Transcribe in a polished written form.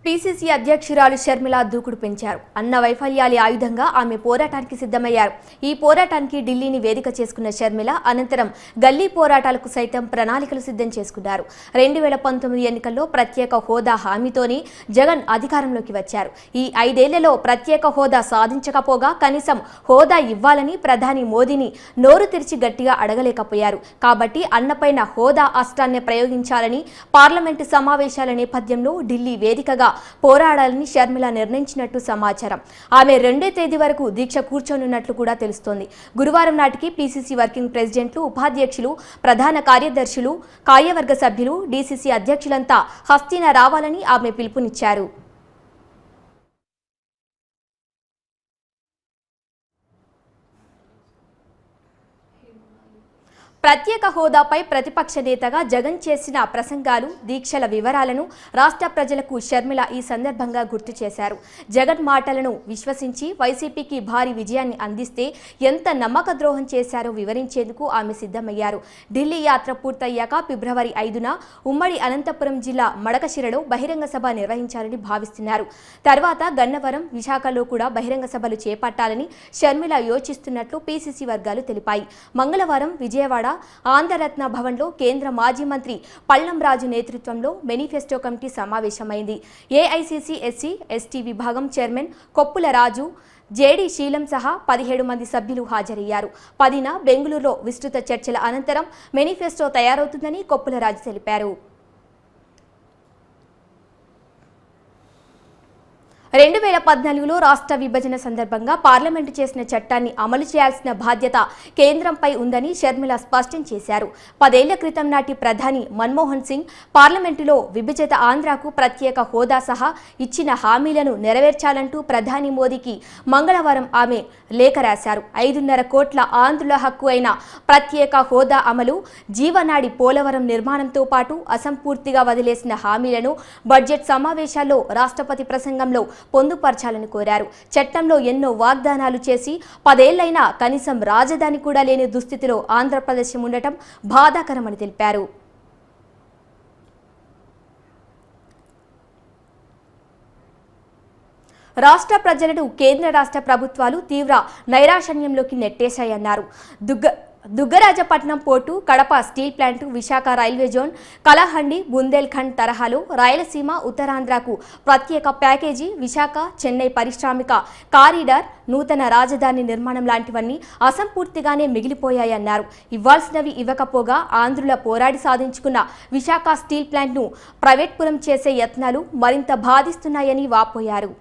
PCC అధ్యక్షురాలు షర్మిల దూకుడు పెంచారు. అన్న వైఫల్యాల ఆయుధంగా ఆమె పోరాటానికి సిద్ధమయ్యారు. ఈ పోరాటానికి ఢిల్లీని వేదిక చేసుకున్న షర్మిల అనంతరం గల్లీ పోరాటాలకు సైతం ప్రణాళికలు సిద్ధం చేసుకున్నారు. 2019 ఎన్నికల్లో ప్రత్యేక హోదా హామీతోనే జగన్ అధికారంలోకి వచ్చారు. ఈ 5 ఏళ్లలో ప్రత్యేక హోదా సాధించకపోగా కనీసం హోదా ఇవ్వాలని ప్రధాని మోదీని నోరు తెరిచి గట్టిగా అడగలేకపోయారు. కాబట్టి అన్నపైన హోదా అస్త్రాన్ని ప్రయోగించాలని పార్లమెంటు సమావేశాల నేపథ్యంలో ఢిల్లీ వేదికగా పోరాడాలని షర్మిల నిర్ణయించినట్టు సమాచారం. ఆమె 2వ తేదీ వరకు దీక్ష కూర్చోనున్నట్లు కూడా తెలుస్తోంది. గురువారం నాటికి పీసీసీ వర్కింగ్ ప్రెసిడెంట్లు, ఉపాధ్యక్షులు, ప్రధాన కార్యదర్శులు, కార్యవర్గ సభ్యులు, డీసీసీ అధ్యక్షులంతా హస్తిన రావాలని ఆమె పిలుపునిచ్చారు. ప్రత్యేక హోదాపై ప్రతిపక్ష నేతగా జగన్ చేసిన ప్రసంగాలు, దీక్షల వివరాలను రాష్ట్ర ప్రజలకు షర్మిల ఈ సందర్భంగా గుర్తు చేశారు. జగన్ మాటలను విశ్వసించి వైసీపీకి భారీ విజయాన్ని అందిస్తే ఎంత నమ్మక ద్రోహం చేశారో వివరించేందుకు ఆమె సిద్ధమయ్యారు. ఢిల్లీ యాత్ర పూర్తయ్యాక ఫిబ్రవరి 5న ఉమ్మడి అనంతపురం జిల్లా మడకశిరలో బహిరంగ సభ నిర్వహించాలని భావిస్తున్నారు. తర్వాత గన్నవరం, విశాఖలో కూడా బహిరంగ సభలు చేపట్టాలని షర్మిల యోచిస్తున్నట్లు పీసీసీ వర్గాలు తెలిపాయి. మంగళవారం విజయవాడ ఆంధ్రరత్న భవన్లో కేంద్ర మాజీ మంత్రి పళ్లం రాజు నేతృత్వంలో మేనిఫెస్టో కమిటీ సమావేశమైంది. ఏఐసీసీ ఎస్సీ ఎస్టీ విభాగం చైర్మన్ కొప్పుల రాజు, జేడీ శీలం సహా 17 మంది సభ్యులు హాజరయ్యారు. 10న బెంగళూరులో విస్తృత చర్చల అనంతరం మేనిఫెస్టో తయారవుతుందని కొప్పుల రాజు తెలిపారు. 2014లో రాష్ట్ర విభజన సందర్భంగా పార్లమెంటు చేసిన చట్టాన్ని అమలు చేయాల్సిన బాధ్యత కేంద్రంపై ఉందని షర్మిల స్పష్టం చేశారు. 10 ఏళ్ల క్రితం నాటి ప్రధాని మన్మోహన్ సింగ్ పార్లమెంటులో విభజిత ఆంధ్రాకు ప్రత్యేక హోదా సహా ఇచ్చిన హామీలను నెరవేర్చాలంటూ ప్రధాని మోదీకి మంగళవారం ఆమె లేఖ రాశారు. 5.5 కోట్ల ఆంధ్రుల హక్కు అయిన ప్రత్యేక హోదా అమలు, జీవనాడి పోలవరం నిర్మాణంతో పాటు అసంపూర్తిగా వదిలేసిన హామీలను బడ్జెట్ సమావేశాల్లో రాష్ట్రపతి ప్రసంగంలో పొందుపరచాలని కోరారు. చట్టంలో ఎన్నో వాగ్దానాలు చేసి 10 ఏళ్లైనా కనీసం రాజధాని కూడా లేని దుస్థితిలో ఆంధ్రప్రదేశ్ ఉండటం బాధాకరమని తెలిపారు. రాష్ట్ర ప్రజలను కేంద్ర రాష్ట్ర ప్రభుత్వాలు తీవ్ర నైరాశన్యంలోకి నెట్టేశాయన్నారు. Dugarajapatnam port, Kadapa steel plant, Visakha railway zone, Kalahandi, Bundelkhand తరహాలో రాయలసీమ, ఉత్తరాంధ్రకు ప్రత్యేక ప్యాకేజీ, విశాఖ చెన్నై పారిశ్రామిక కారిడార్, నూతన రాజధాని నిర్మాణం లాంటివన్నీ అసంపూర్తిగానే మిగిలిపోయాయన్నారు. ఇవ్వాల్సినవి ఇవ్వకపోగా ఆంధ్రుల పోరాడి సాధించుకున్న విశాఖ స్టీల్ ప్లాంట్ను ప్రైవేట్ పురం చేసే యత్నాలు మరింత బాధిస్తున్నాయని వాపోయారు.